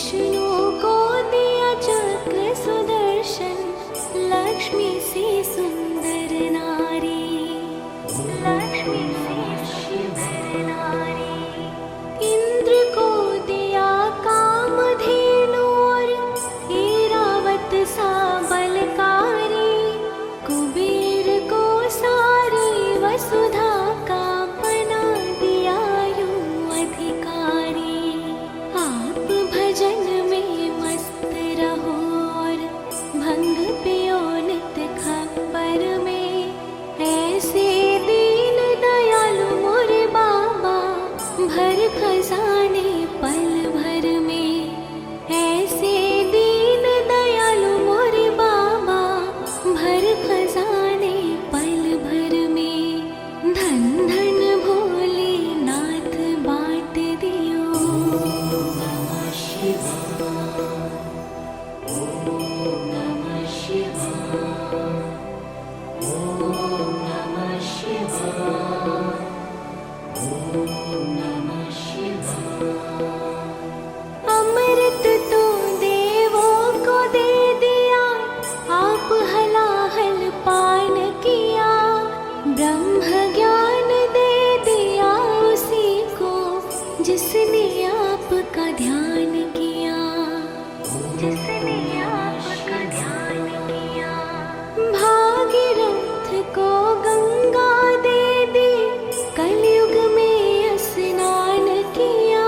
विष्णु को दिया चक्र सुदर्शन, लक्ष्मी से सुंदर नारी, लक्ष्मी से सुंदर नारी। इंद्र को दिया कामधेनु और ऐरावत सा बलकारी, कुबेर को सारी वसुधा का बना दिया यूं अधिकारी। आप भजन में मस्त रहो और भंग पियो नित खप्पर में, ऐसे दीन दयालु मोरे बाबा भर खजाने पल भर में, ऐसे दीन दयालु मोरे बाबा भर खजाने पल भर में। धन धन भोलेनाथ बाँट दियो। नमः शिवाय, ओम नमः शिवाय, ओम नमः शिवाय, ओम नमः शिवाय। अमृत तो देवों को दे दिया, आप हलाहल पान किया, ब्रह्म ज्ञान दे दिया उसी को जिसने आपका ध्यान किया, जिसने आपका ध्यान किया। भागीरथ को गंगा दे दी, कलयुग में स्नान किया,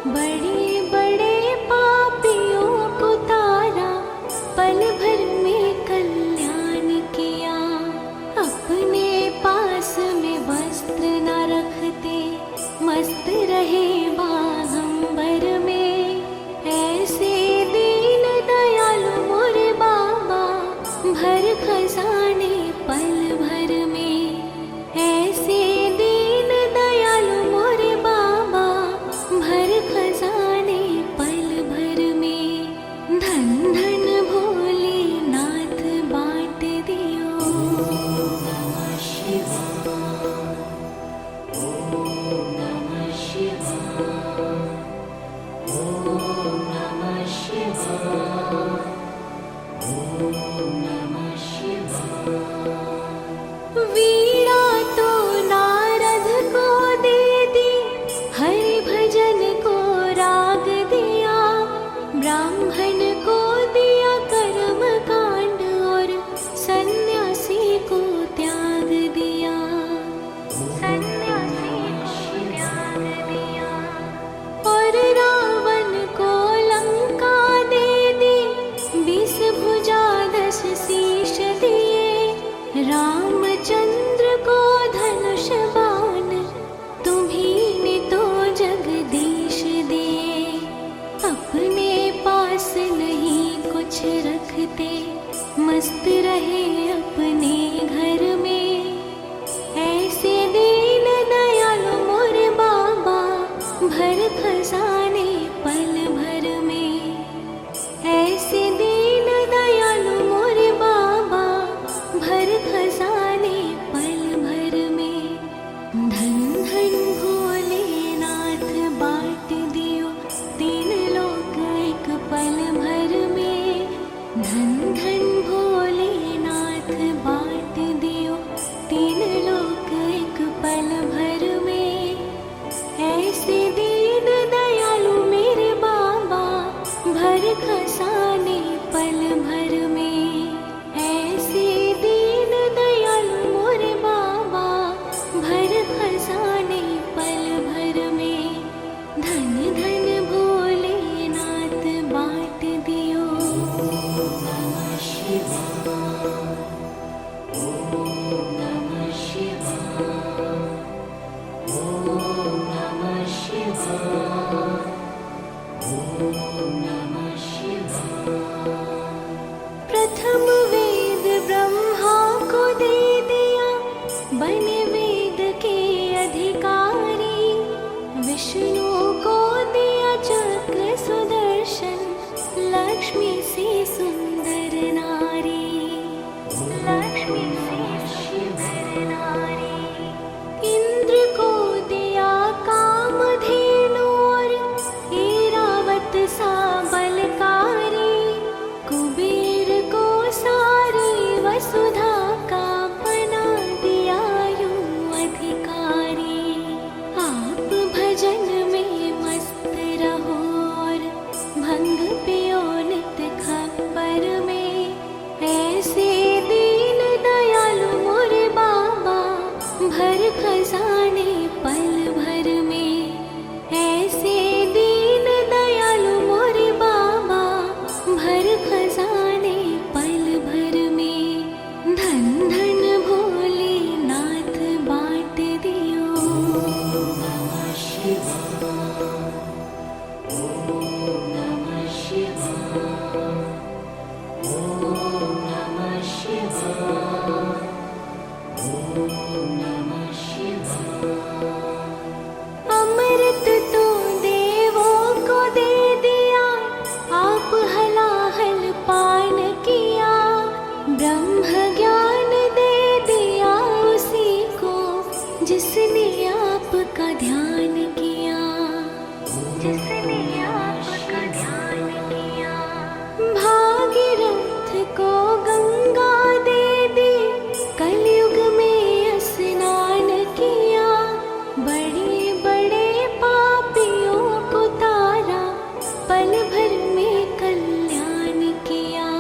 बड़े बड़े पापियों को तारा, पल भर में कल्याण किया। अपने पास में वस्त्र न रखते, मस्त रहे बागंबर में, ऐसे दीन दयालु मोरे बाबा भर खजाने पल भर में, ऐसे दीन दयालु मोरे बाबा भर खजाने पल भर में। धन धन भोलेनाथ बाँट दियो। नमः शिवाय, ओम नमः शिवाय, ओम नमः शिवाय, ओम नमः शिवाय। वीणा तो नारद को दे दी, हरि भजन को राग दिया, ब्राह्मण को दिया कर्म कांड और सन्यासी को त्याग दिया, सन्यासी को त्याग दिया। और रावण को लंका दे दी, 20 भुजा 10 शीश दिए, रामचंद्र को धनुष बाण तुम्हीं ने तो जगदीश दिए। अपने पास नहीं कुछ रखते, मस्त रहे अपने घर में, ऐसे दीन दयालु मोरे बाबा भर खजाने पल भर में, ऐसे दीन दयालु मोरे बाबा भर खजाने पल भर में। धन धन भोलेनाथ बाँट दियो, 3 लोक एक पल भर में। धन धन भोलेनाथ बाँट दियो, 3 लोक एक पल भर में, ऐसे दीन दयालु मेरे बाबा भर खजाने पल भर में, ऐसे दीन दयालु मोरे बाबा भर खजाने पल भर में। धन धन भोलेनाथ बाँट दियो। नमः शिवाय, ओम नमः शिवाय, ओम नमः शिवाय, ओम नमः शिवाय। प्रथम वेद ब्रह्मा को दे दिया, बने वेद के अधिकारी, विष्णु को दिया चक्र सुदर्शन, लक्ष्मी से सुंदर नारी, लक्ष्मी से सुंदर नारी। इंद्र को दिया कामधेनु और ऐरावत सा पल भर में कल्याण किया।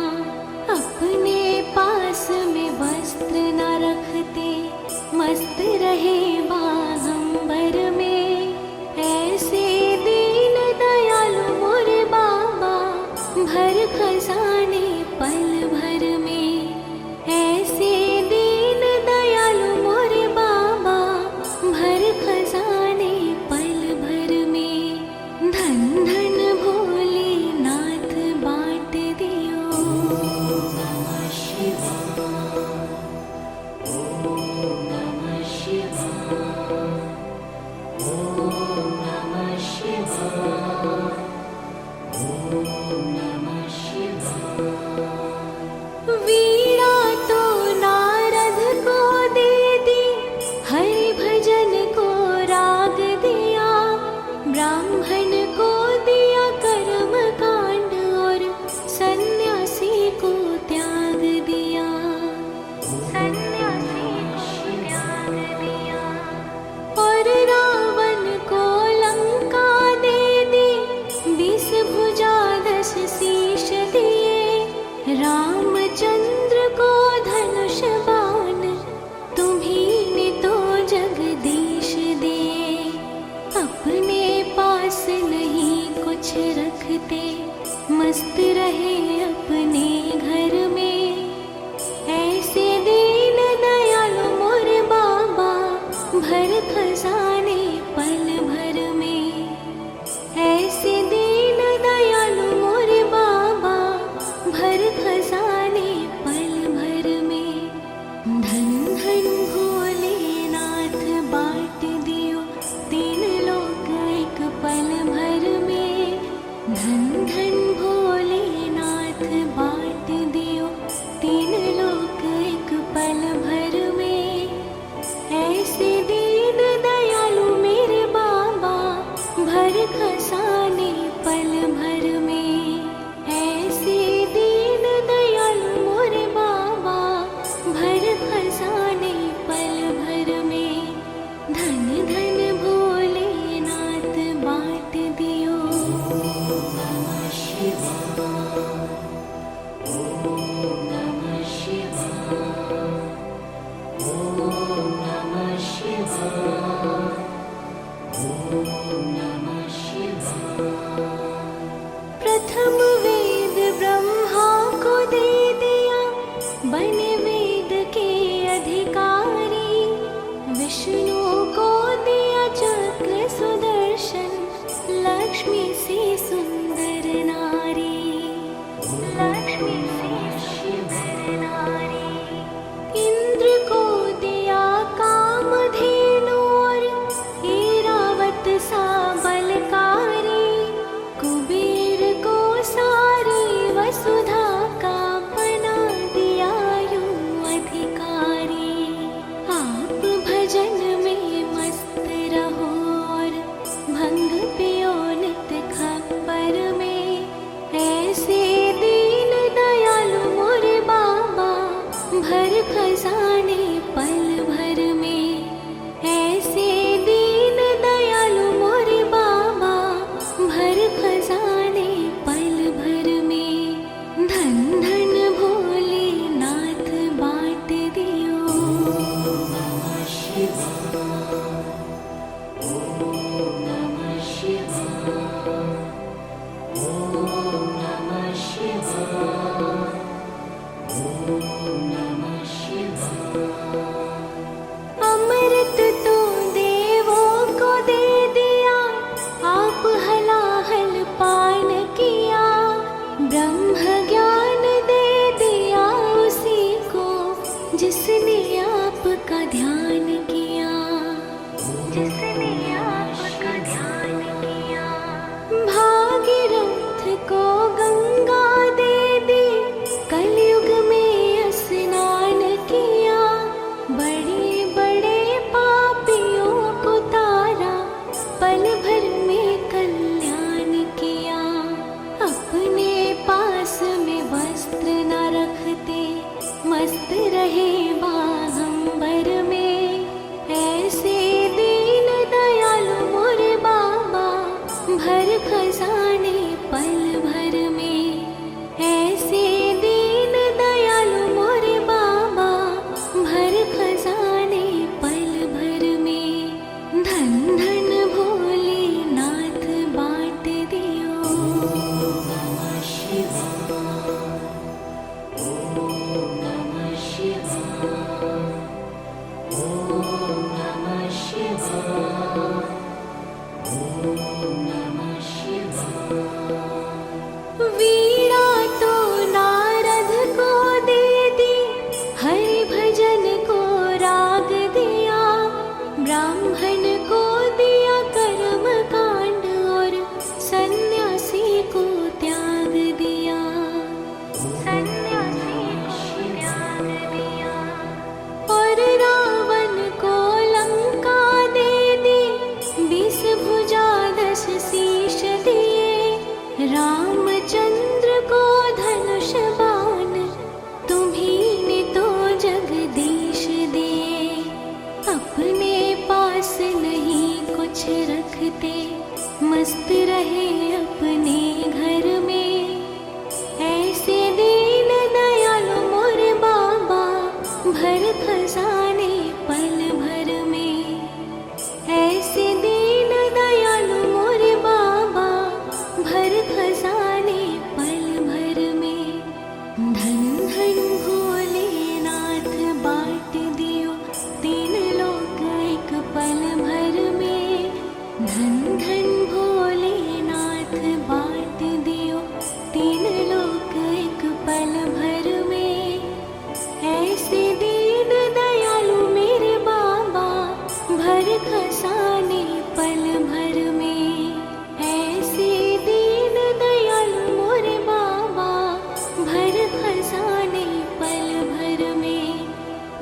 अपने पास में वस्त्र न रखते, मस्त रहे बागंबर में। ऐसे दीन दयालु मोरे बाबा, भर खजाने पल भर में। ऐसे दीन दयालु मोरे बाबा, भर खजाने पल भर में। धन धन भोलेनाथ बांट दियो। ओम नमः शिवाय, ओम नमः शिवाय, ओम नमः शिवाय, ओम नमः शिवाय। वीणा तो नारद को दे दी, हरि भजन को राग दिया। ब्राह्मण को दिया कर्म कांड, और सन्यासी को त्याग दिया। सन्यासी को त्याग दिया। और रावण को लंका दे दी, 20 भुजा 10 शीश दिए। रामचंद्र को धनुष बाण, तुम्हीं ने तो जगदीश दिए। अपने पास नहीं कुछ रखते, मस्त रहे अपने घर में। ऐसे दीन दयालु मोरे बाबा, भर खजाने पल भर में। ऐसे दीन दयालु मोरे बाबा, भर खजाने पल भर में। धन धन भोलेनाथ बांट दियो, 3 लोक एक पल भर में। धन धन भोलेनाथ बांट दियो, 3 लोक एक पल भर में। ऐसे दीन दयालु मेरे बाबा, भर खजाने पल भर में। ऐसे दीन दयालु मोरे बाबा, भर खजाने पल भर में। धन धन भोलेनाथ बांट दियो। ओम नमः शिवाय, ओम नमः शिवाय, ओम नमः शिवाय, ओम नमः शिवाय। प्रथम वेद ब्रह्मा को दे दिया, बने वेद के अधिकारी। विष्णु को दिया चक्र सुदर्शन, लक्ष्मी से सुंदर नारी। लक्ष्मी से सुंदर नारी। इंद्र को दिया कामधेनु, और ऐरावत सा बलकारी। कुबेर को सारी वसुधा का बना दिया यूं अधिकारी। आप भजन में मस्त रहो, और भंग पियो नित खप्पर में। ऐसे दीन दयालु मोरे बाबा, भर खजाने पल भर में। ऐसे दीन दयालु मोरे बाबा, भर खजाने पल भर में। धन धन भोलेनाथ बांट दियो। ओम नमः शिवाय, ओम नमः शिवाय, ओम नमः शिवाय, ओम नमः शिवाय। अमृत तो देवों को दे दिया, आप हलाहल पान किया। ब्रह्म ज्ञान दे दिया उसी को, जिसने आपका ध्यान किया। जिसने आपका ध्यान किया। भागीरथ वीणा तो नारद को दे दी, हरि भजन को राग दिया, ब्राह्मण को दिया कर्म कांड और सन्यासी को त्याग दिया। सन्यासी को त्याग दिया। और रावण को लंका दे दी, 20 भुजा 10 शीश दिए, रामचंद्र को धनुष बाण तुम्हीं ने तो जगदीश दिए। अपने पास नहीं कुछ रखते, मस्त रहे अपने घर में, ऐसे दीन दयालु मोरे बाबा, भर खजाने पल भर में। ऐसे दीन दयालु मोरे बाबा, भर खजाने पल भर में। धन धन भोलेनाथ बांट दियो, 3 लोक एक पल भर में। धन धन भोलेनाथ बांट दियो, 3 लोक एक पल भर में। ऐसे दीन दयालु मेरे बाबा, भर खजाने पल भर में। ऐसे दीन दयालु मोरे बाबा, भर खजाने पल भर में।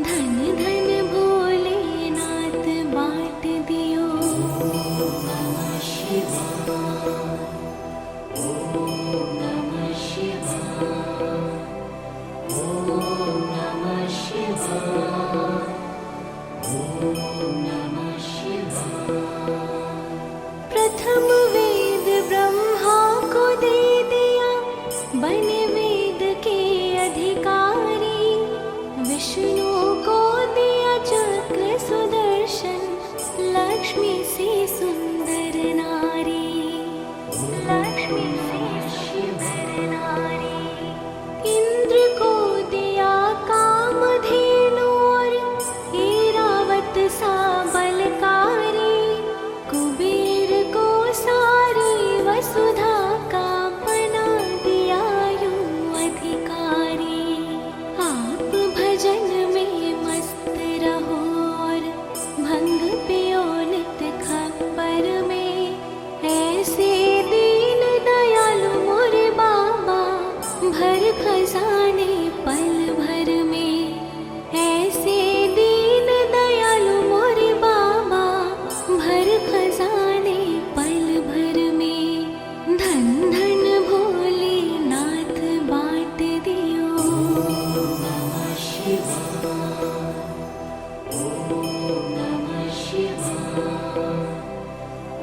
धन धन भोलेनाथ बांट दियो। नमः शिवाय, ओम नमः शिवाय, ओम नमः शिवाय, ओम नमः शिवाय। प्रथम वेद ब्रह्मा को दे दिया, बने वेद के अधिकारी। विष्णु को दिया चक्र सुदर्शन, लक्ष्मी से सुंदर नारी। लक्ष्मी से सुंदर नारी। इंद्र को दिया कामधेनु और ऐरावत सा बलकारी। कुबेर को सारी वसुधा का बना दिया यूं अधिकारी। आप भजन में मस्त रहो और भंग पियो नित खप्पर में। ऐसे दीन दयालु मोरे बाबा, भर खजाने पल भर में। ऐसे दीन दयालु मोरे बाबा, भर खजाने पल भर में। धन धन भोलेनाथ बांट दियो। नमः शिवाय, ओम नमः शिवाय,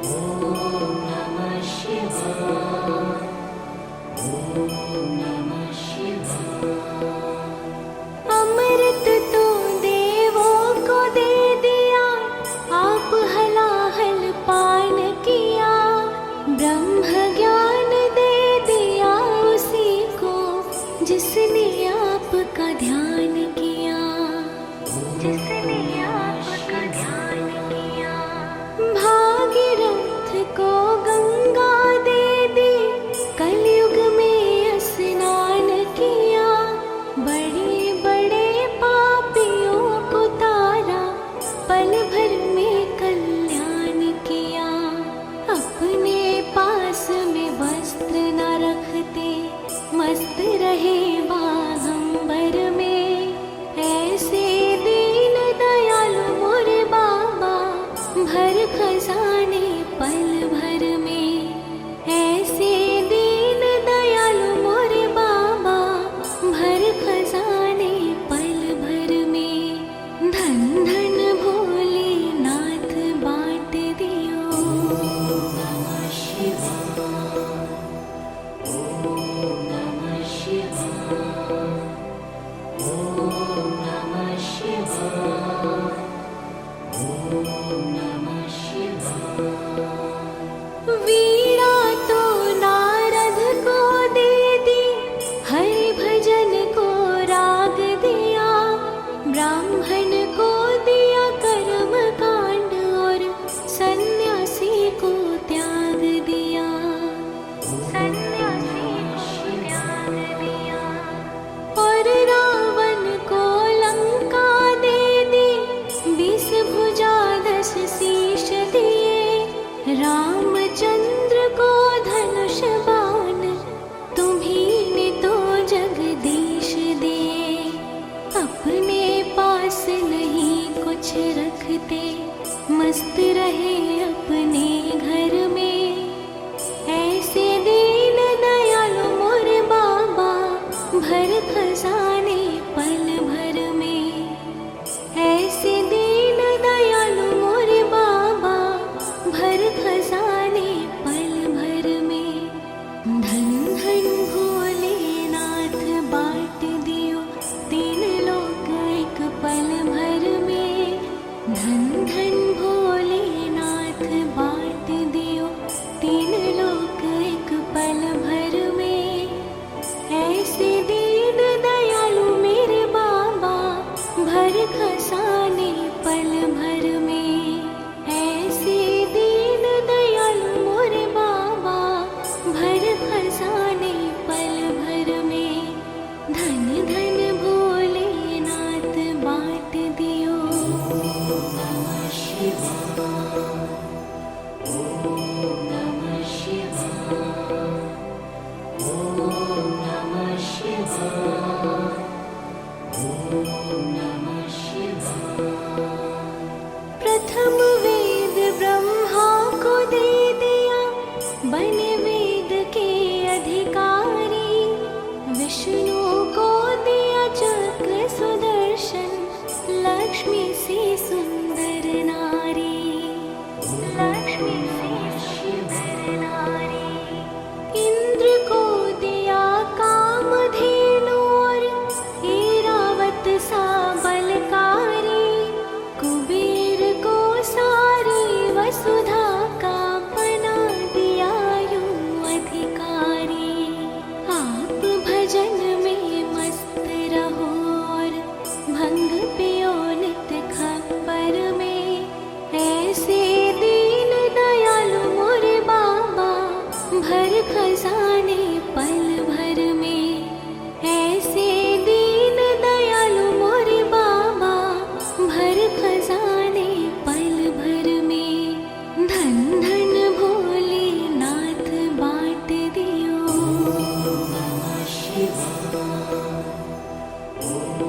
ओम नमः शिवाय, ओम नमः शिवाय। अमृत तो देवों को दे दिया, आप हलाहल पान किया। ब्रह्म ज्ञान दे दिया उसी को, जिसने आपका ध्यान किया। जिसने आपका ध्यान किया। भागीरथ को गंगा दे दी, कलयुग में स्नान किया। बड़े बड़े पापियों को तारा, पल भर में कल्याण किया। अपने पास में वस्त्र न रखते, मस्त रहे बागंबर में। ऐसे दीन दयालु मोरे बाबा, भर खजाने पल भर में। ऐसे दीन दयालु मोरे बाबा, भर खजाने पल भर में। धन धन भोलेनाथ बांट दियो। नमः शिवाय, ओम नमः शिवाय, धन भोलेनाथ बांट दियो तीन लोक एक पल भर में। धन धन भोलेनाथ बांट दियो तीन लोक एक पल भर में। ऐसे दीन दयालु मेरे बाबा भर खजाने पल भर में। ऐसे दीन दयालु मोरे बाबा भर खजाने पल भर में। धन धन भोलेनाथ बांट दियो। नमः शिवाय, ओम नमः शिवाय, ओम नमः शिवाय, ओम नमः शिवाय। प्रथम वेद ब्रह्मा को दे दिया, बने वेद के अधिकारी। विष्णु को दिया चक्र सुदर्शन, लक्ष्मी से सुंदर नारी। लक्ष्मी से सुंदर नारी। इंद्र को दिया कामधेनु और ऐरावत सा बलकारी। कुबेर को सारी वसुधा का बना दिया यूं अधिकारी। आप भजन में मस्त रहो और भंग पियो नित खप्पर में। ऐसे दीन दयालु मोरे बाबा भर खजाने पल भर में। ऐसे दीन दयालु मोरे बाबा भर खजाने पल भर में। धन धन भोलेनाथ बांट दियो। नमः शिवाय, ओम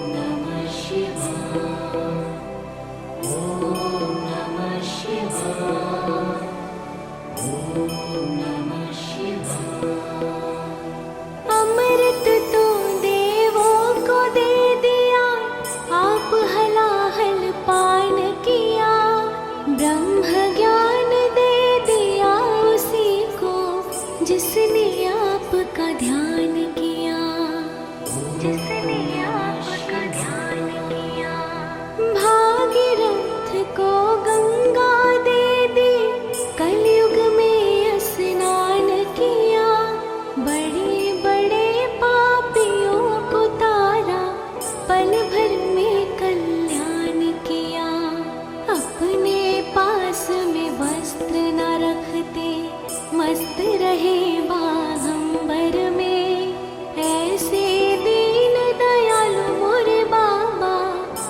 नमः शिवाय, ओम नमः शिवाय, ओम नमः शिवाय। अमृत तो देवों को दे दिया, आप हलाहल पान किया। ब्रह्म ज्ञान दे दिया उसी को, जिसने आपका ध्यान किया। जिसने आपका ध्यान किया। भागीरथ को गंगा दे दी, कलयुग में स्नान किया। बड़े बड़े पापियों को तारा, पल भर में कल्याण किया। अपने पास में वस्त्र न रखते, मस्त रहे बागंबर में। ऐसे दीन दयालु मोरे बाबा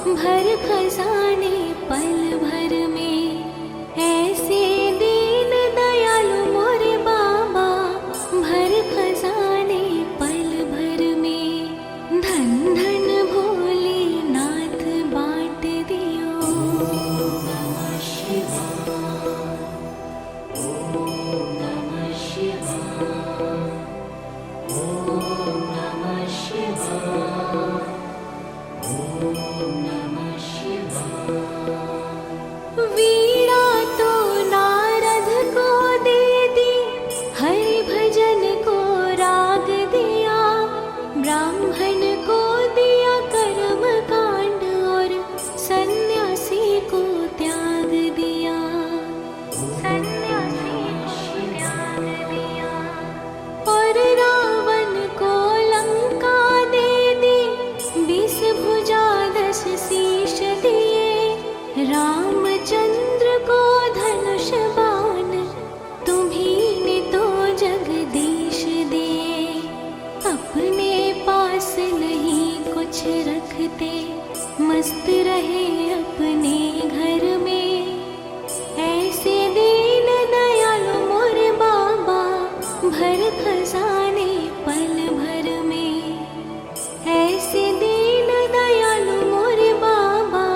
भर खजाने पल भर में। ऐसे दीन दयालु मोरे बाबा भर खजाने पल भर में। धन धन भोलेनाथ बांट दियो। नमः शिवाय, ओम नमः शिवाय, ओम नमः शिवाय, ओम नमः शिवाय। वीणा तो नारद को दे दी, हरि भजन को राग दिया। ब्राह्मण को दिया कर्म कांड और सन्यासी को त्याग दिया। सन्यासी को त्याग दिया। और रावण को लंका दे दी, 20 भुजा 10 शीश दिए। रामचंद्र को धनुष बाण, तुम्हीं ने तो जगदीश दिए। अपने पास नहीं कुछ रखते, मस्त रहे अपने घर में। ऐसे दीन दयालु मोरे बाबा भर खजाने पल भर में। ऐसे दीन दयालु मोरे बाबा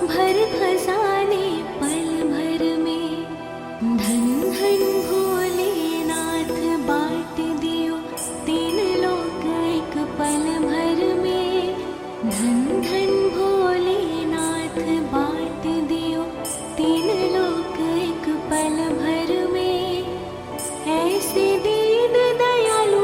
भर खजाने पल भर में। धन धन भोलेनाथ बांट दियो तीन लोक एक पल भर में। धन धन भोलेनाथ बांट दियो तीन लोक एक पल भर में। ऐसे दीन दयालु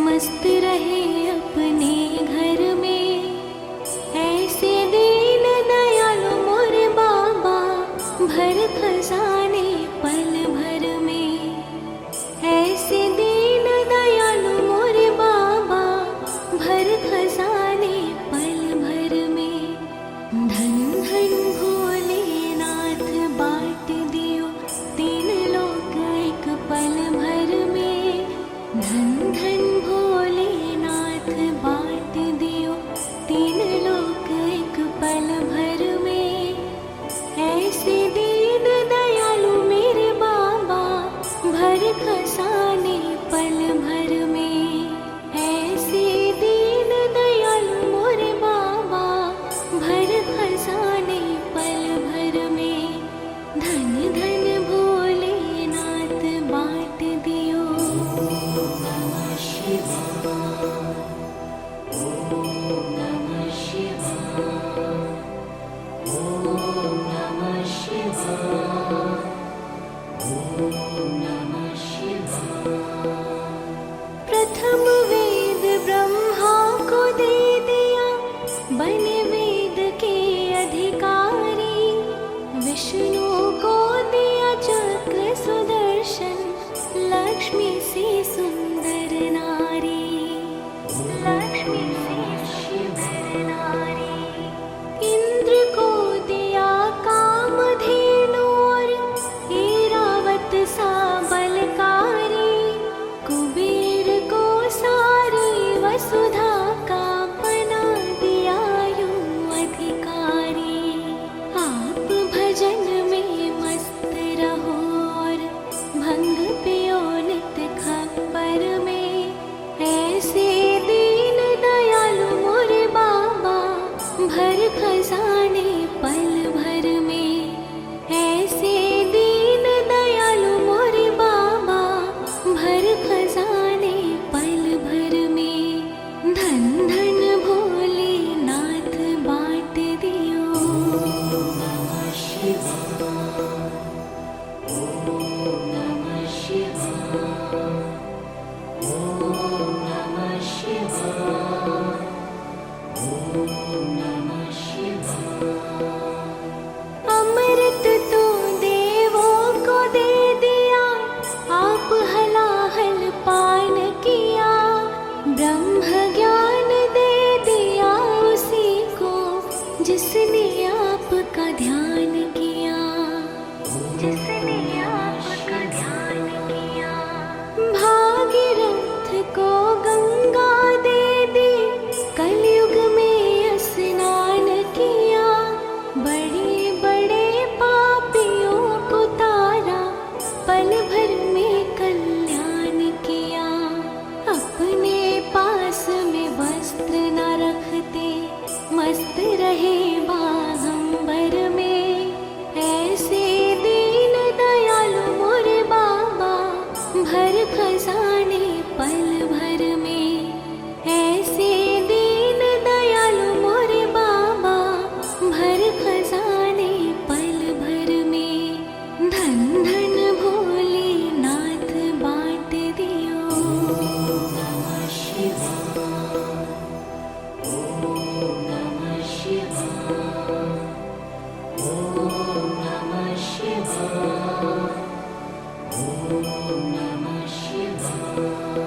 मस्त रहे अपने घर में। ऐसे दीन दयालु मोरे बाबा, भर खजाने पल भर में। ऐसे दीन दयालु मोरे बाबा, भर खजाने पल भर में। धन धन भोलेनाथ, बाट दियो तीन लोक एक पल भर में। धन धन भोलेनाथ, बाट दियो तीन लोक एक पल भर में। ऐसे दीन दयालु मेरे बाबा, भर खजाने पल भर में। ऐसे दीन दयालु मोरे बाबा, भर खजाने पल भर में। धन धन भोलेनाथ, बाट दियो। नमः शिवाय, ओम नमः शिवाय, ओम नमः शिवाय, ओम नमः शिवाय। प्रथम वेद ब्रह्मा को दे दिया, बने वेद के अधिकारी। विष्णु को दिया चक्र सुदर्शन, लक्ष्मी से सुंदर नारी। लक्ष्मी से सुंदर नारी। इंद्र को दिया कामधेनु और ऐरावत सा बलकारी। कुबेर को सारी वसुधा का बना दिया यूं अधिकारी। आप भजन में मस्त रहो और भंग पियो नित खप्पर में। ऐसे दीन दयालु मोरे बाबा, भर खजाने पल भर में। ऐसे दीन दयालु मोरे बाबा, भर खजाने पल भर में। धन धन भोलेनाथ, बाट दियो। नमः शिवाय, ओम नमः शिवाय, ओम नमः शिवाय, ओम नमः शिवाय। अमृत तो देवों को दे दिया, आप हलाहल पान किया। ब्रह्म ज्ञान दे दिया उसी को, जिसने आपका ध्यान किया। जिसने आपका ध्यान किया। भागीरथ को गंगा दे दी, कलयुग में स्नान किया। बड़े बड़े पापियों को तारा, पल भर में कल्याण किया। अपने पास में वस्त्र न रखते, मस्त रहे बागंबर में। ऐसे दीन दयालु मोरे बाबा, भर खजाने पल भर में। ऐसे दीन दयालु मोरे बाबा, भर खजाने पल भर में। धन धन भोलेनाथ, बाट दियो। नमः शिवाय, ओम नमः शिवाय, ओम नमः शिवाय, ओम नमः शिवाय।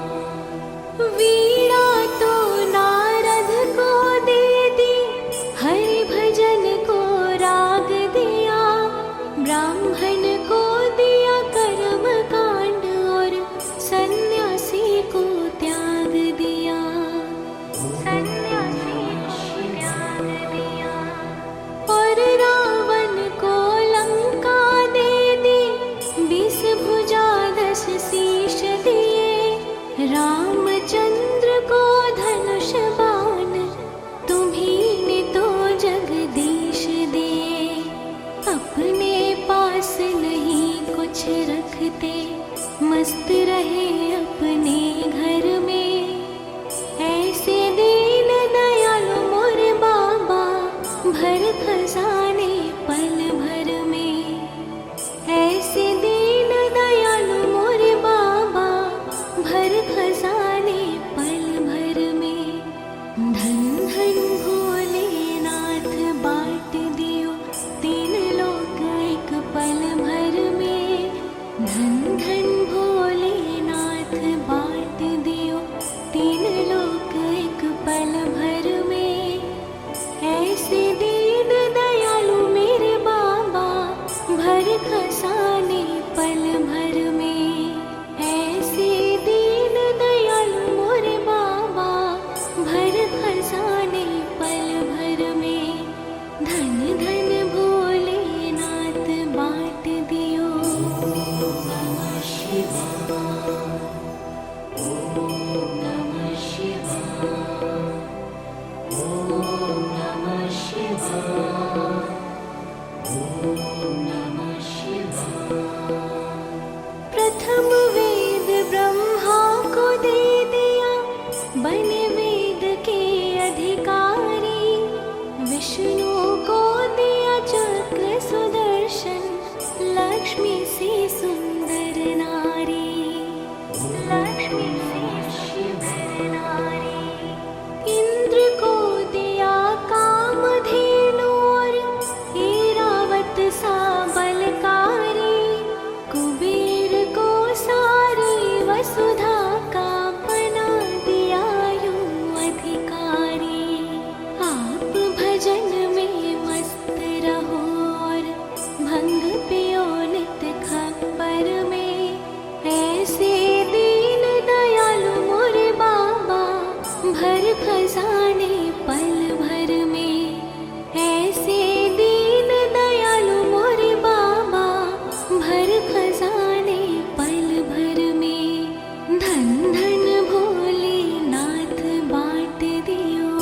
नमः शिवाय। ओम नमः शिवाय। ओम नमः शिवाय। प्रथम वेद ब्रह्मा को दे दिया, बने वेद के अधिकारी। विष्णु को दिया चक्र सुदर्शन, लक्ष्मी से सुंदर नारी। लक्ष्मी से सुंदर नारी। इंद्र को दिया कामधेनु और ऐरावत सा बलकारी। कुबेर को सारी वसुधा का बना दिया यूं अधिकारी। आप भजन में मस्त रहो और भंग पियो नित खप्पर में। ऐसे दीन दयालु मोरे बाबा, भर खजाने पल भर में। ऐसे दीन दयालु मोरे बाबा, भर खजाने पल भर में। धन धन भोले नाथ बांट दियो।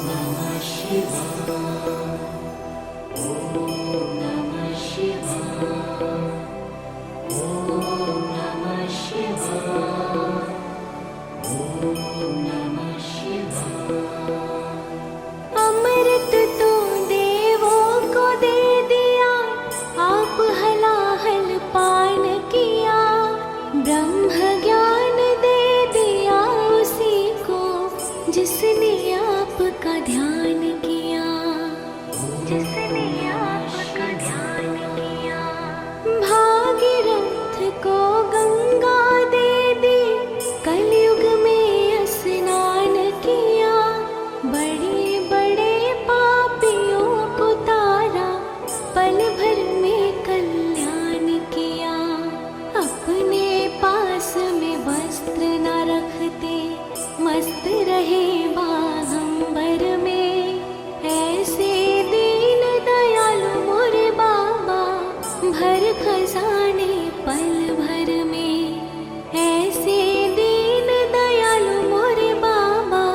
नमः शिवाय। ओम नमः शिवाय। ओम नमः शिवाय। ओम नमः शिवाय। अमृत तो देवों को दे दिया, आप हलाहल पान किया। ब्रह्म ज्ञान दे दिया उसी को, जिसने आपका ध्यान किया। जिसने आपका ध्यान किया। भागीरथ को गंगा दे दी, कलयुग में स्नान किया। बड़े बड़े पापियों को तारा, पल भर में कल्याण किया। अपने पास में वस्त्र न रखते, मस्त रहे बागंबर में। ऐसे दीन दयालु मोरे बाबा, भर खजाने पल भर में। ऐसे दीन दयालु मोरे बाबा,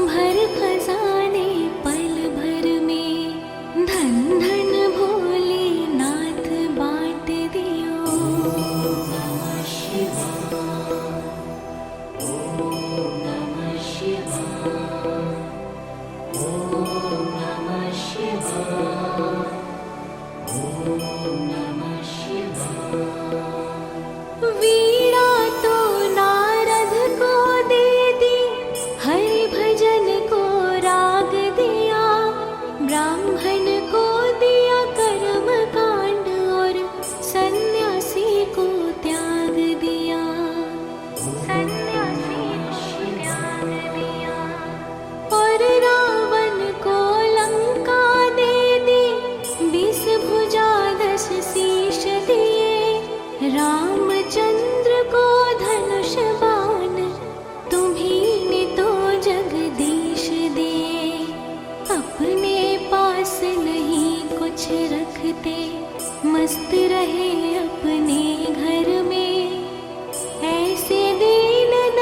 भर खजाने पल भर में। धन धन भोले नाथ बांट दियो। नमः शिवाय। ओम नमः शिवाय। ओम नमः शिवाय। ओम नमः शिवाय। वीणा तो नारद को दे दी, हरि भजन को राग दिया। ब्राह्मण को दिया कर्म कांड और सन्यासी को त्याग दिया। सन्यासी को त्याग दिया। और रावण को लंका दे दी, 20 भुजा 10 शीश दिए। रामचंद्र को धनुष बाण, तुम्हीं ने तो जगदीश दिए। अपने पास नहीं कुछ रखते, मस्त रहे अपने घर में। ऐसे दीन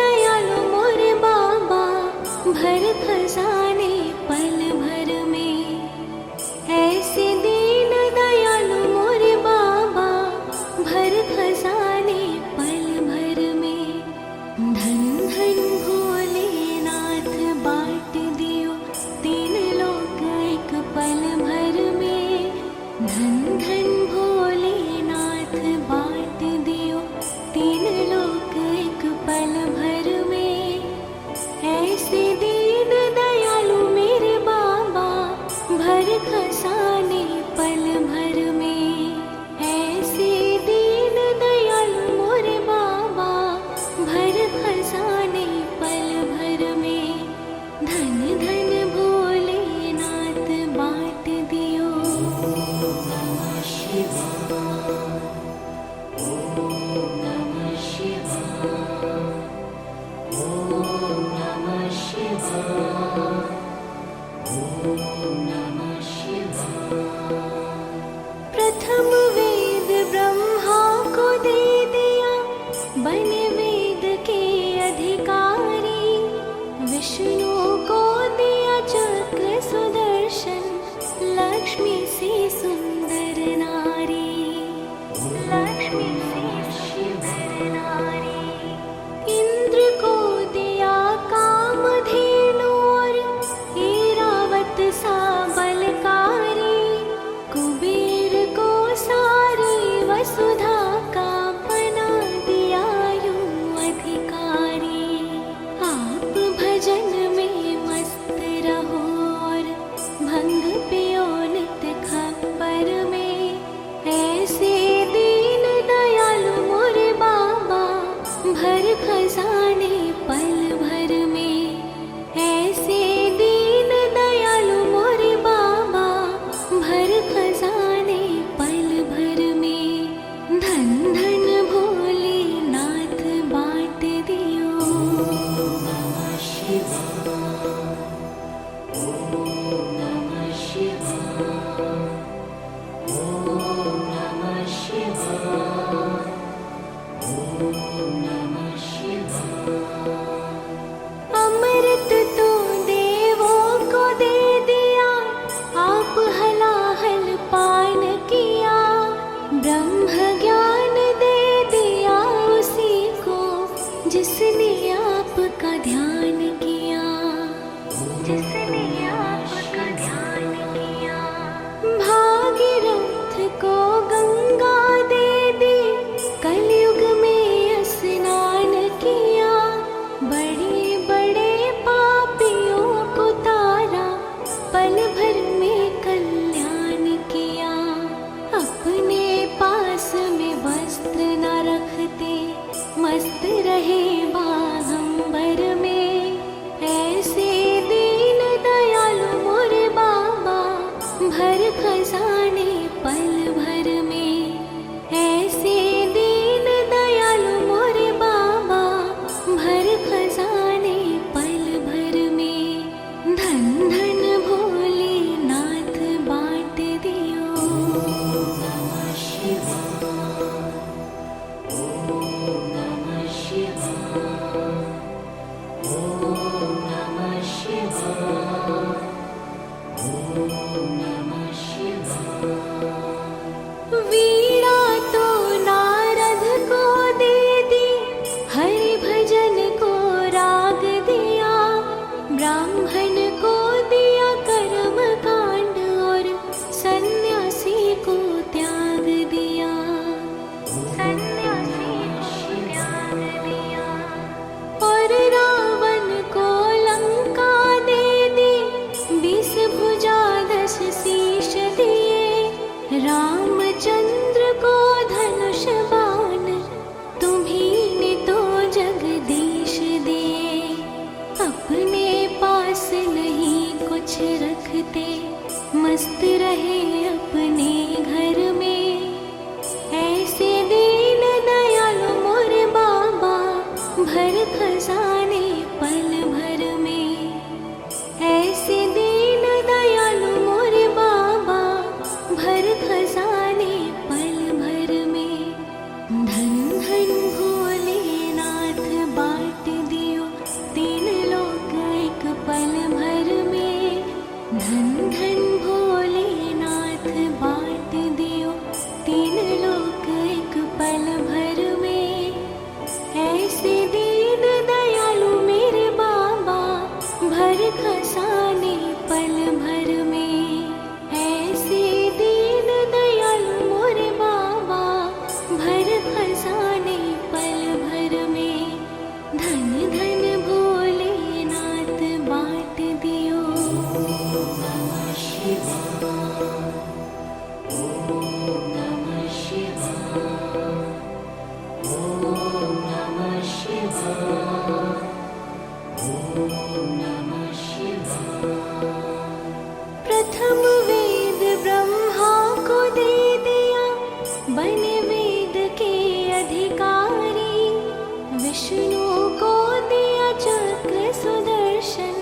भर खजाने पल भर में। ऐसे दीन दयालु मोरे बाबा, भर खजाने पल भर में। धन धन भोलेनाथ बाँट दियो। नमः शिवाय, ओम नमः शिवाय, ओम नमः शिवाय, ओम नमः शिवाय। अमृत तो देवों को दे दिया, आप हलाहल पान किया। ब्रह्म ज्ञान दे दिया उसी को, जिसने आपका ध्यान किया, जिसने आपका ध्यान किया। भागीरथ को गंगा दे दी, कलयुग में स्नान किया। बड़े बड़े पापियों को तारा, पल भर में कल्याण किया। अपने पास में वस्त्र न रखते, मस्त रहे बागंबर में। ऐसे दीन दयालु मोरे बाबा, भर खजाने पल भर में। ऐसे दीन दयालु मोरे बाबा, भर खजाने पल भर में। धन धन भोलेनाथ बाँट दियो। नमः शिवाय, ओम नमः शिवाय, ओम नमः शिवाय, ओम नमः शिवाय। वीणा तो नारद को दे दी, हरि भजन को राग दिया। ब्राह्मण को दिया कर्म कांड, और सन्यासी को त्याग दिया। सन्यासी को त्याग दिया। और रावण को लंका दे दी, 20 भुजा 10 शीश दिए। रामचंद्र को धनुष बाण, तुम्हीं ने तो जगदीश दिए। अपने पास नहीं कुछ रखते, मस्त रहे अपने घर में। ऐसे दीन दयालु मोरे बाबा, भर खजाने पल भर में। ऐसे दीन दयालु मोरे बाबा, भर खजाने पल भर में। धन धन भोलेनाथ बाँट दियो, 3 लोक एक पल भर में। धन धन भोलेनाथ बाँट दियो, 3 लोक एक पल भर में। ऐसे दीन दयालु मेरे बाबा, भर खजाने पल भर में। ऐसे दीन दयालु मोरे बाबा, भर खजाने पल भर में। धन धन भोलेनाथ बाँट दियो। नमः शिवाय, ओम नमः शिवाय, ओम नमः शिवाय, ओम नमः शिवाय। प्रथम वेद ब्रह्मा को दे दिया, बने वेद के अधिकारी। विष्णु को दिया चक्र सुदर्शन,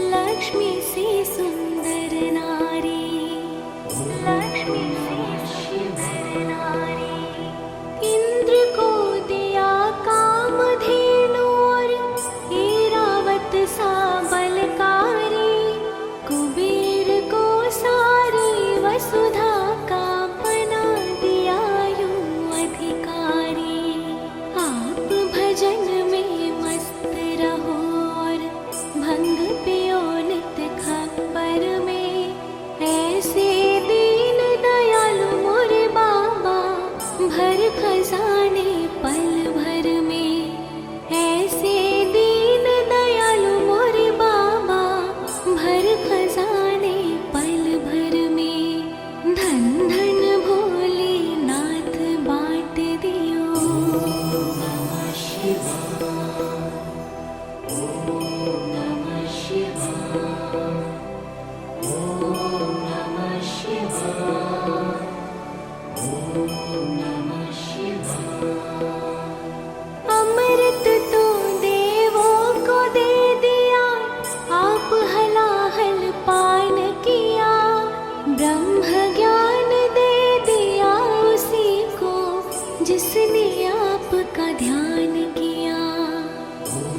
लक्ष्मी से सुंदर नारी। लक्ष्मी से सुंदर नारी। इंद्र को दिया कामधेनु, और ऐरावत सा बलकारी। कुबेर को सारी वसुधा का बना दिया यूं अधिकारी। आप भजन में मस्त रहो, और भंग पियो नित खप्पर में। ऐसे दीन दया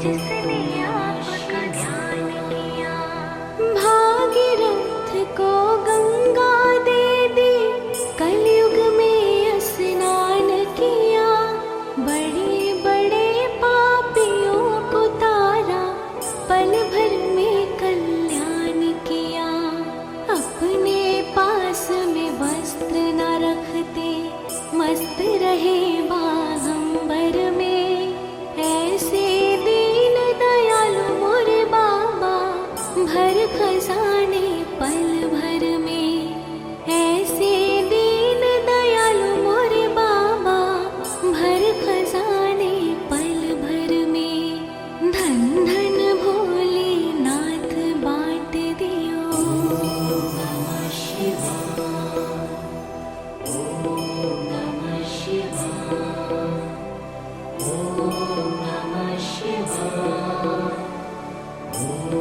जिसने आपका ध्यान किया। भागीरथ को गंगा दे दी, कलयुग में स्नान किया। बड़े बड़े पापियों को तारा, पल भर में कल्याण किया। अपने पास में वस्त्र न रखते, मस्त रहे बागंबर में। ऐसे दीन दयालु मोरे बाबा, भर खजाने पल भर में। ऐसे दीन दयालु मोरे बाबा, भर खजाने पल भर में। धन धन भोलेनाथ बांट दियो। नमः शिवाय, ओम नमः शिवाय, ओम नमः शिवाय, ओम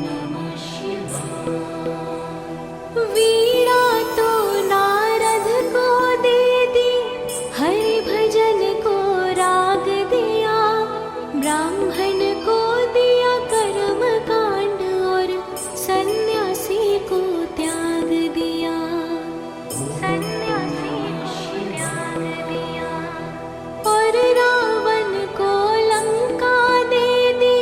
नमः शिवाय। वीणा तो नारद को दे दी, हरि भजन को राग दिया। ब्राह्मण को दिया कर्म कांड, और सन्यासी को त्याग दिया। सन्यासी को त्याग दिया। और रावण को लंका दे दी,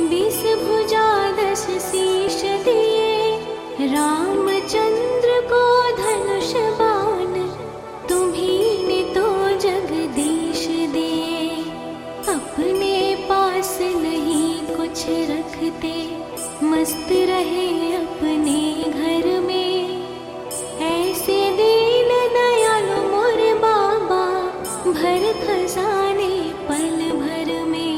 20 भुजा 10 शीश दिए। रामचंद्र को धनुष बाण, तुम्हीं ने तो जगदीश दिए। अपने पास नहीं कुछ रखते, मस्त रहे अपने घर में। ऐसे दीन दयालु मोरे बाबा, भर खजाने पल भर में।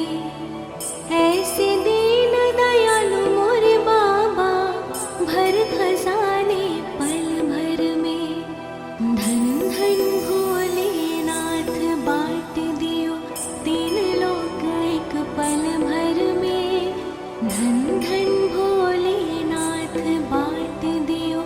ऐसे दीन दयालु मोरे बाबा, भर खजाने पल भर में। धन धन भोलेनाथ बांट दियो, 3 लोक एक पल भर में। धन धन भोलेनाथ बांट दियो,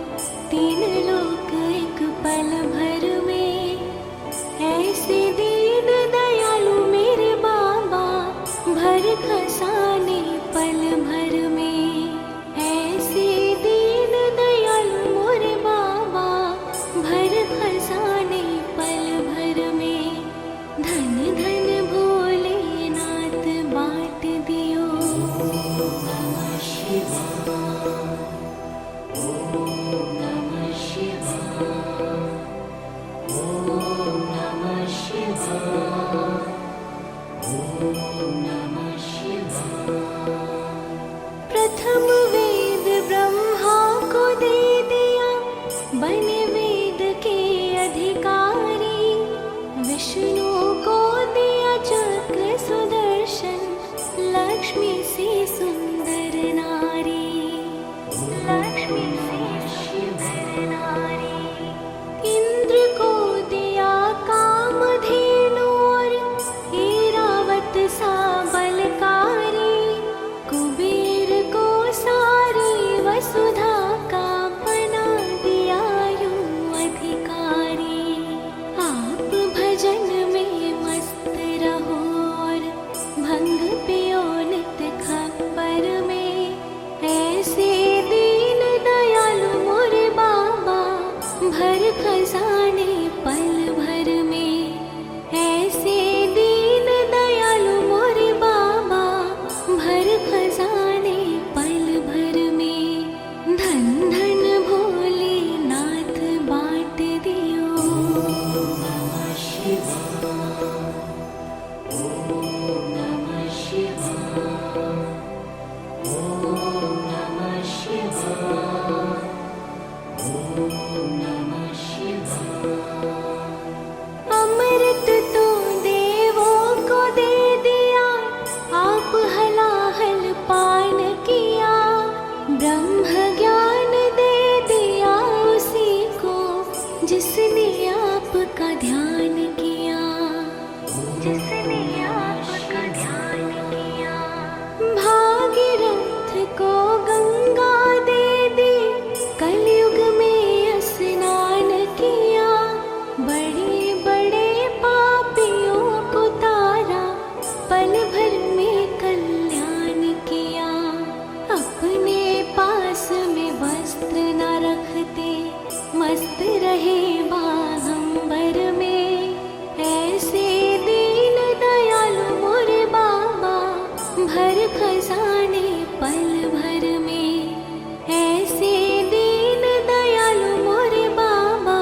भर खजाने पल भर में। ऐसे दीन दयालु मोरे बाबा,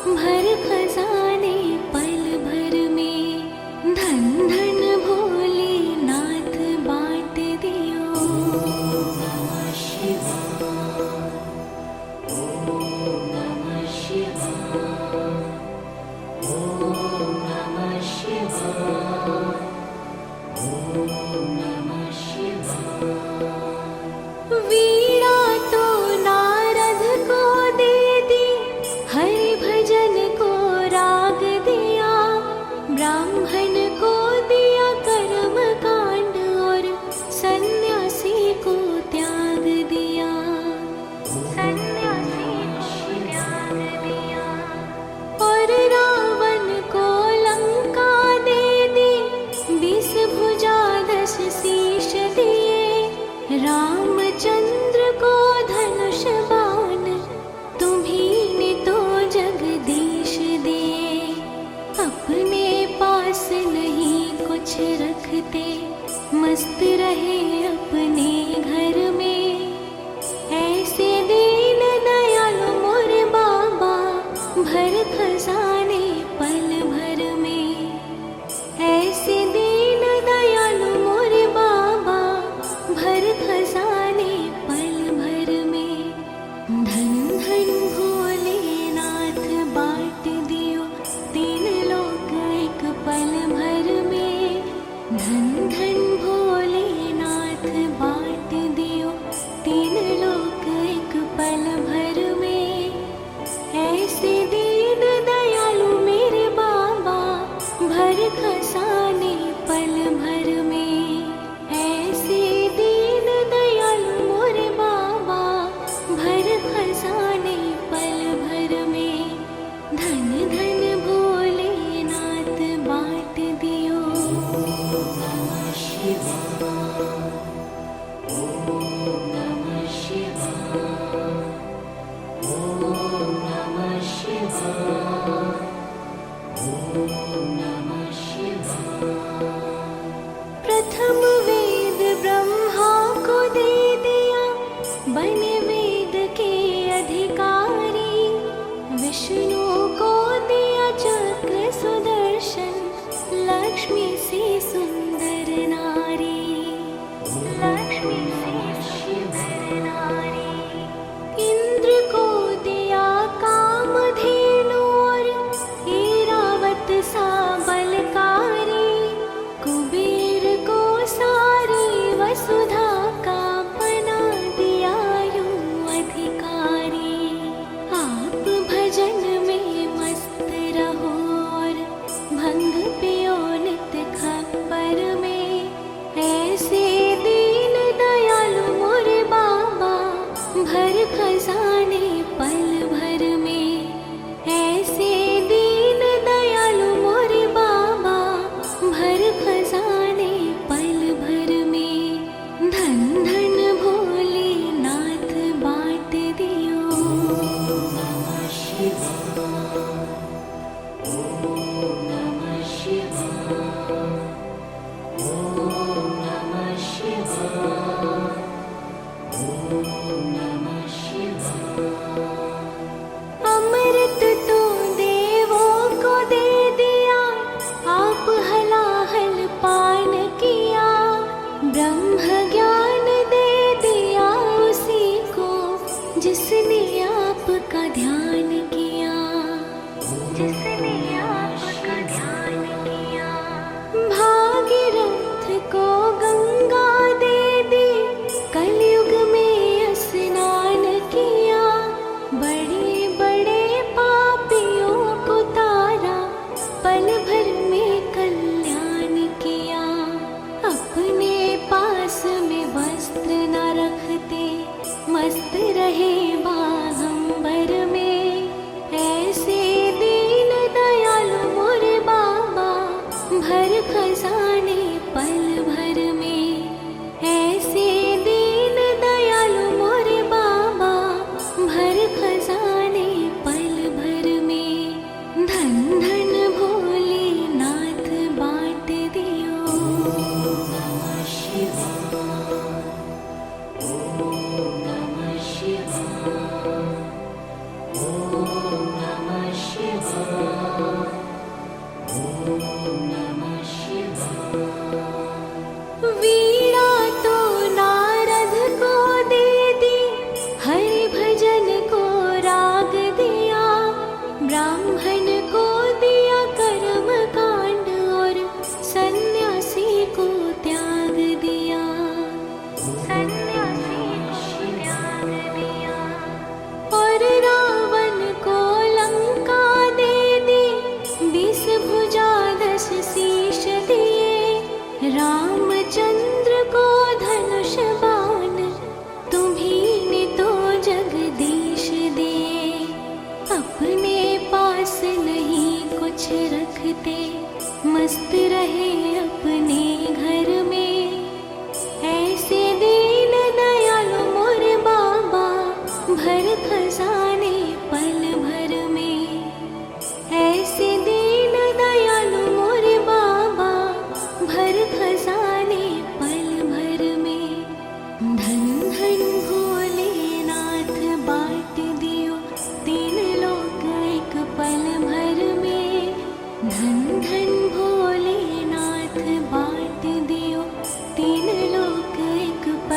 भर खजाने पल भर में। धन धन भोलेनाथ बाँट दियो। नमः शिवाय, ओम नमः शिवाय, ओम नमः शिवाय, ओम नमः शिवाय। वीणा तो नारद को दे दी, हरि भजन को राग दिया। ब्राह्मण को दिया कर्म कांड और सन्यासी को त्याग दिया। सन्यासी को त्याग दिया। और रावण को लंका दे दी, 20 भुजा 10 शीश दिए। रामचंद्र को धनुष बाण, तुम्हीं ने तो जगदीश दिए। अपने पास नहीं कुछ रखते, मस्त रहे अपने घर में। ऐसे दीन दयालु मोरे बाबा, भर खजाने पल भर में। ऐसे दीन दयालु मोरे बाबा, भर खजाने पल भर में। धन धन भोलेनाथ बाँट दियो, 3 लोक एक पल भर में। धन धन भोलेनाथ बाँट दियो, 3 लोक एक पल भर में। ऐसे दीन दयालु मेरे बाबा, भर खजाने पल भर में। ऐसे दीन दयालु मोरे बाबा, भर खजाने पल भर में। धन धन भोलेनाथ बाँट दियो। नमः शिवाय, ओम नमः शिवाय, ओम नमः शिवाय, ओम नमः शिवाय। प्रथम वेद ब्रह्मा को दे दिया, बने वेद के अधिकारी। विष्णु को दिया चक्र सुदर्शन, लक्ष्मी से सुंदर नारी।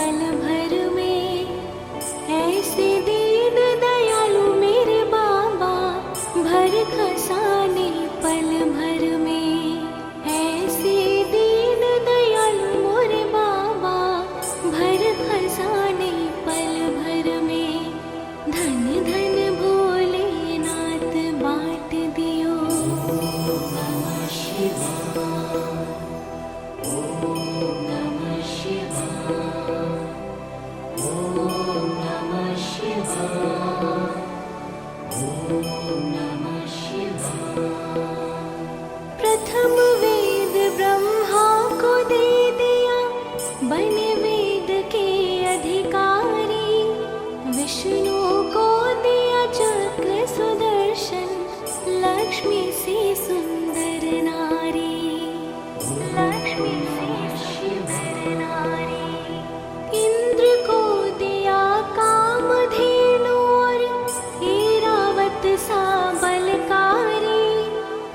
पल भर में। ऐसे दीन दयालु मेरे बाबा, भर खजाने पल भर में। ऐसे दीन दयालु मोरे बाबा, भर खजाने पल भर में। धन धन भोलेनाथ बाँट दियो। ओम नमः शिवाय, ओम नमः शिवाय, ओम नमः शिवाय, ओम नमः शिवाय। प्रथम वेद ब्रह्मा को दे दिया, बने वेद के अधिकारी। विष्णु को दिया चक्र सुदर्शन, लक्ष्मी से सुंदर नारी। लक्ष्मी से सुंदर नारी। इंद्र को दिया कामधेनु और ऐरावत सा बलकारी।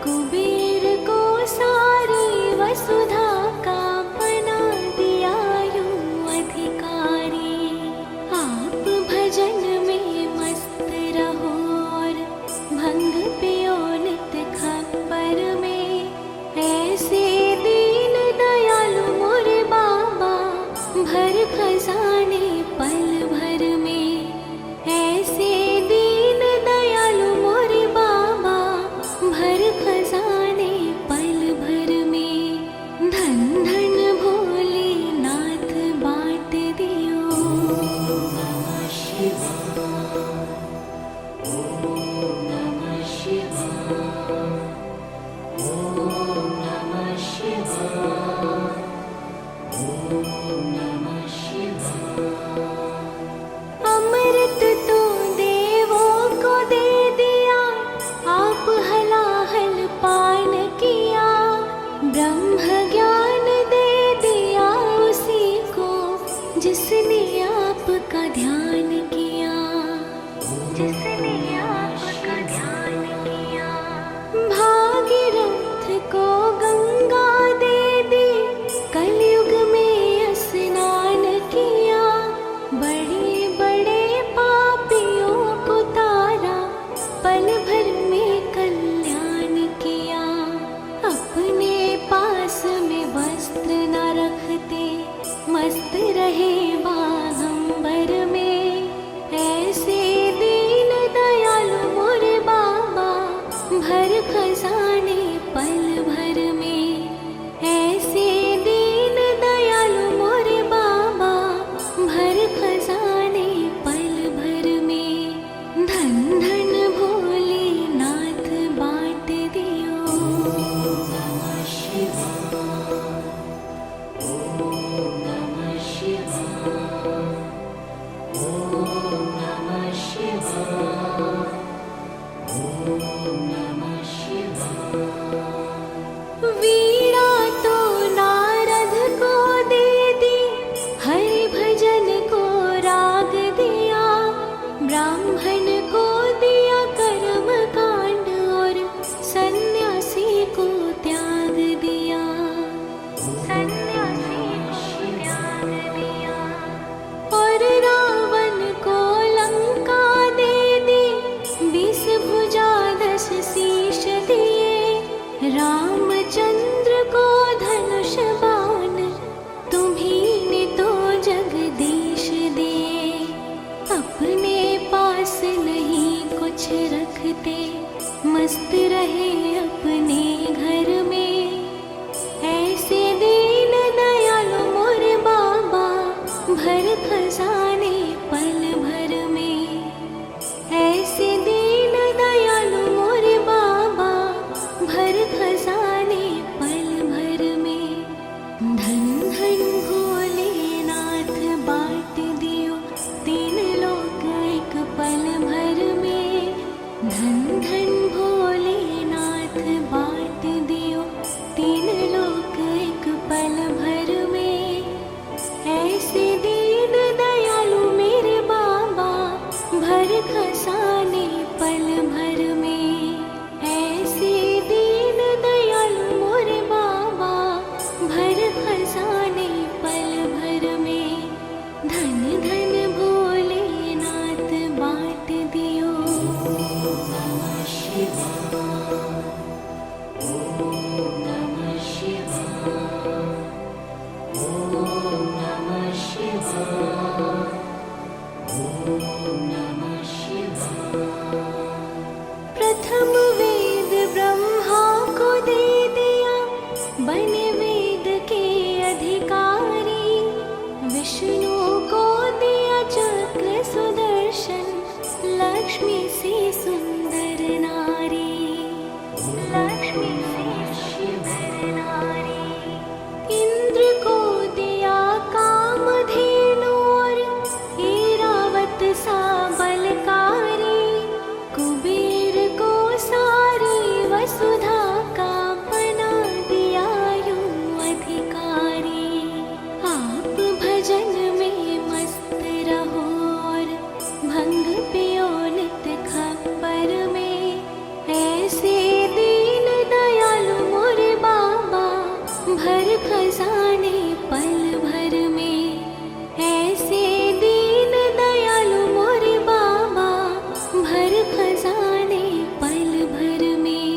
कुबेर को सारी वसुधा का बना दिया यूं अधिकारी। आप भजन में मस्त रहो और भंग पियो नित खप्पर में। ऐसे दीन दयालु मोरे बाबा, भर खजाने पल भर में। ऐसे दीन दयालु मोरे बाबा, भर खजाने पल भर में। धन धन भोलेनाथ बाँट दियो। ओम नमः शिवाय, ओम नमः शिवाय, ओम नमः शिवाय, ओम नमः शिवाय। अमृत तो देवों को दे दिया, आप हलाहल पान किया। ब्रह्म ज्ञान दे दिया उसी को, जिसने आपका ध्यान किया। जिसने आपका ध्यान किया। भागीरथ को गंगा दे दी, कलयुग में स्नान किया। बड़े बड़े पापियों को तारा, पल भर में कल्याण किया। अपने पास में वस्त्र न रखते, मस्त रहे बागंबर में। ऐसे दीन दयालु मोरे बाबा, भर खजाने पल भर में। ऐसे दीन दयालु मोरे बाबा, भर खजाने पल भर में। धन धन भोलेनाथ बाँट दियो। ओम नमः शिवाय, ओम नमः शिवाय, विष्णु को दिया चक्र सुदर्शन, लक्ष्मी से सुंदर नारी, लक्ष्मी से सुंदर नारी। इंद्र को दिया कामधेनु और ऐरावत सा बलकारी, कुबेर को सारी वसुधा का बना दिया यूं अधिकारी। आप भजन में मस्त रहो और भंग पियो नित खप्पर में, ऐसे दीन दयालु मोरे बाबा भर खजाने पल भर में, ऐसे दीन दयालु मोरे बाबा भर खजाने पल भर में।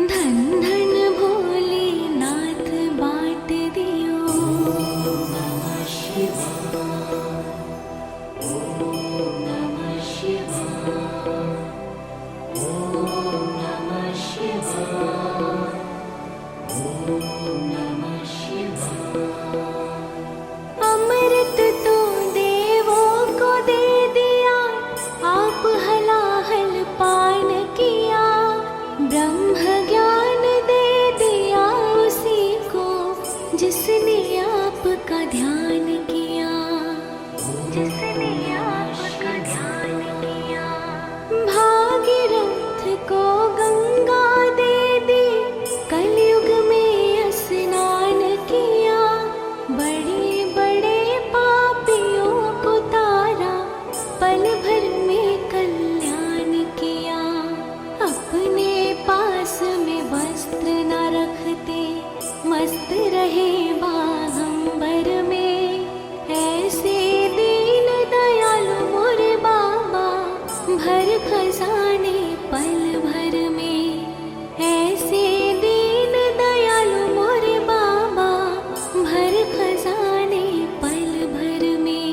धन धन भोलेनाथ बाँट दियो। नमः शिवाय, ओम नमः शिवाय, ओम नमः शिवाय, ओम नमः शिवाय। अमृत तो देवों को दे दिया, आप हलाहल पान किया, ब्रह्म ज्ञान दे दिया उसी को जिसने आपका ध्यान किया, जिसने आपका ध्यान किया। भागीरथ को गंगा दे दी, कलयुग में स्नान किया, बड़े बड़े पापियों को तारा, पल भर में कल्याण किया। अपने पास में वस्त्र न रखते, मस्त रहे बागंबर में, ऐसे दीन दयालु मोरे बाबा भर खजाने पल भर में, ऐसे दीन दयालु मोरे बाबा भर खजाने पल भर में।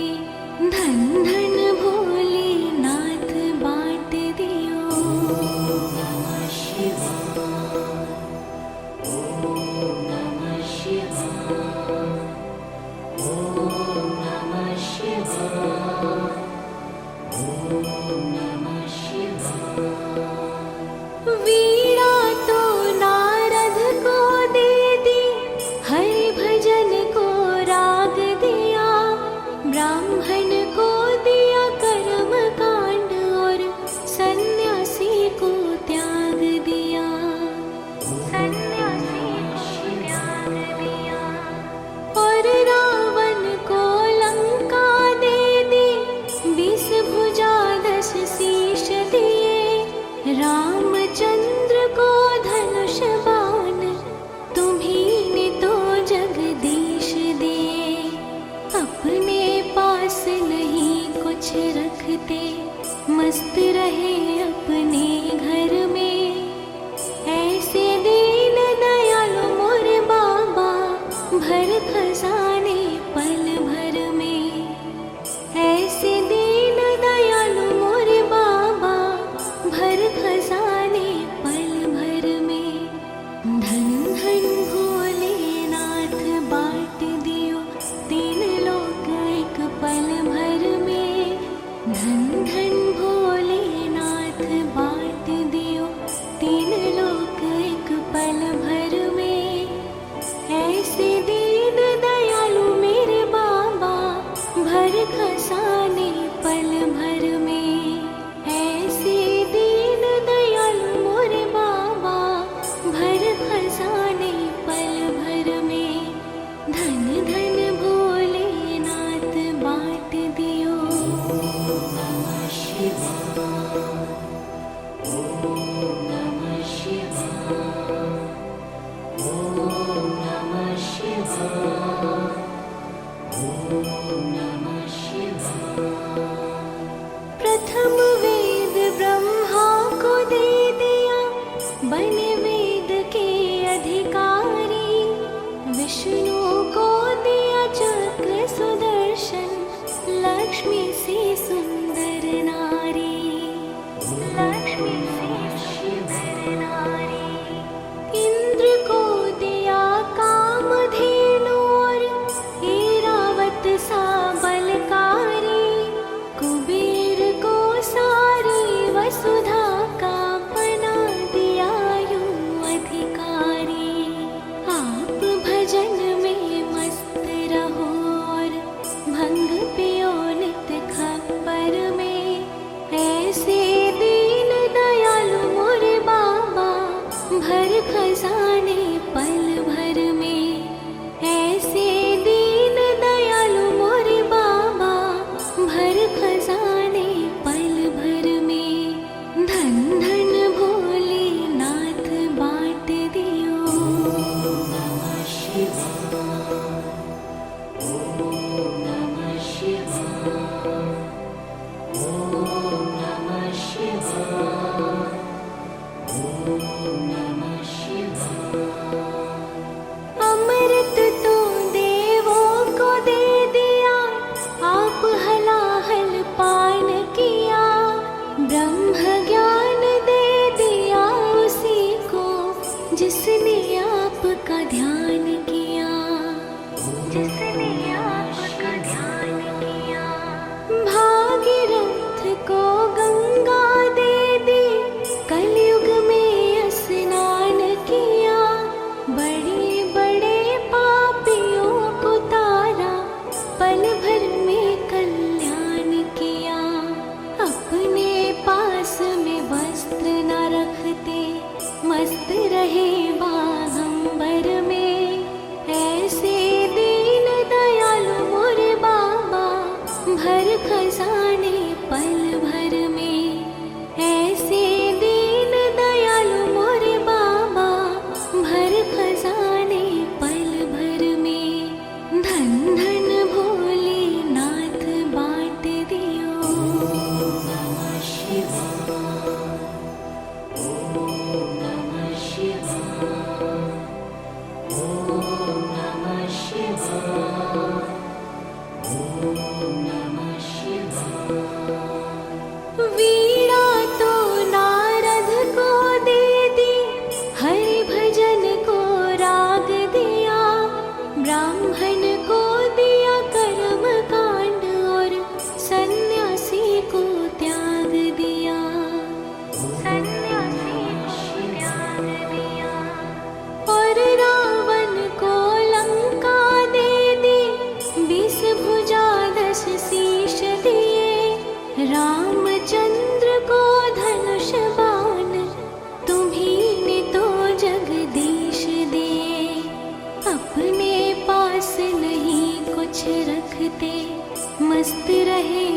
धन धन भोलेनाथ बाँट दियो। नमः शिवाय, ओम नमः शिवाय, ओम नमः शिवाय, ओम नमः शिवाय। वीणा तो नारद को दे दी, हरि भजन को राग दिया, ब्राह्मण को दिया कर्म कांड और सन्यासी को त्याग दिया, सन्यासी को त्याग दिया। और रावण को लंका दे दी, 20 भुजा 10 शीश दिए, रामचंद्र को धनुष बाण तुम्हीं ने तो जगदीश दिए। अपने पास नहीं कुछ रखते, मस्त रहे अपने घर में, ऐसे दीन दयालु मोरे बाबा भर खजाने पल भर में, ऐसे दीन दयालु मोरे बाबा भर खजाने पल भर में। धन धन भोलेनाथ बाँट दियो, 3 लोक एक पल भर में। धन धन भोलेनाथ बाँट दियो, 3 लोक एक पल भर में, ऐसे दीन दयालु मेरे बाबा भर खजाने पल भर में, ऐसे दीन दयालु मोरे बाबा भर खजाने पल भर में। धन धन भोलेनाथ बाँट दियो। नमः शिवाय, ओम नमः शिवाय, ओम नमः शिवाय, ओम नमः शिवाय। प्रथम वेद ब्रह्मा को दे दिया, बने वेद के अधिकारी, विष्णु को दिया चक्र सुदर्शन, लक्ष्मी से सुंदर नारी, लक्ष्मी से सुंदर नारी। इंद्र को दिया कामधेनु और ऐरावत सा पल भर में कल्याण किया। अपने पास में वस्त्र न रखते, मस्त रहे बागंबर में। ऐसे दीन दयालु मोरे बाबा, भर खजाने पल भर में। ऐसे दीन दयालु मोरे बाबा, भर खजाने पल भर में। धन धन भोलेनाथ बाँट दियो। नमः शिवाय, ओम नमः शिवाय, ओम नमः शिवाय, ओम नमः शिवाय। वीणा तो नारद को दे दी, हरि भजन को राग दिया। ब्राह्मण को दिया कर्म कांड, और सन्यासी को त्याग दिया। सन्यासी को त्याग दिया। और रावण को लंका दे दी, 20 भुजा 10 शीश दिए। रामचंद्र को धनुष बाण, तुम्हीं ने तो जगदीश दिए। अपने पास नहीं कुछ रखते, मस्त रहे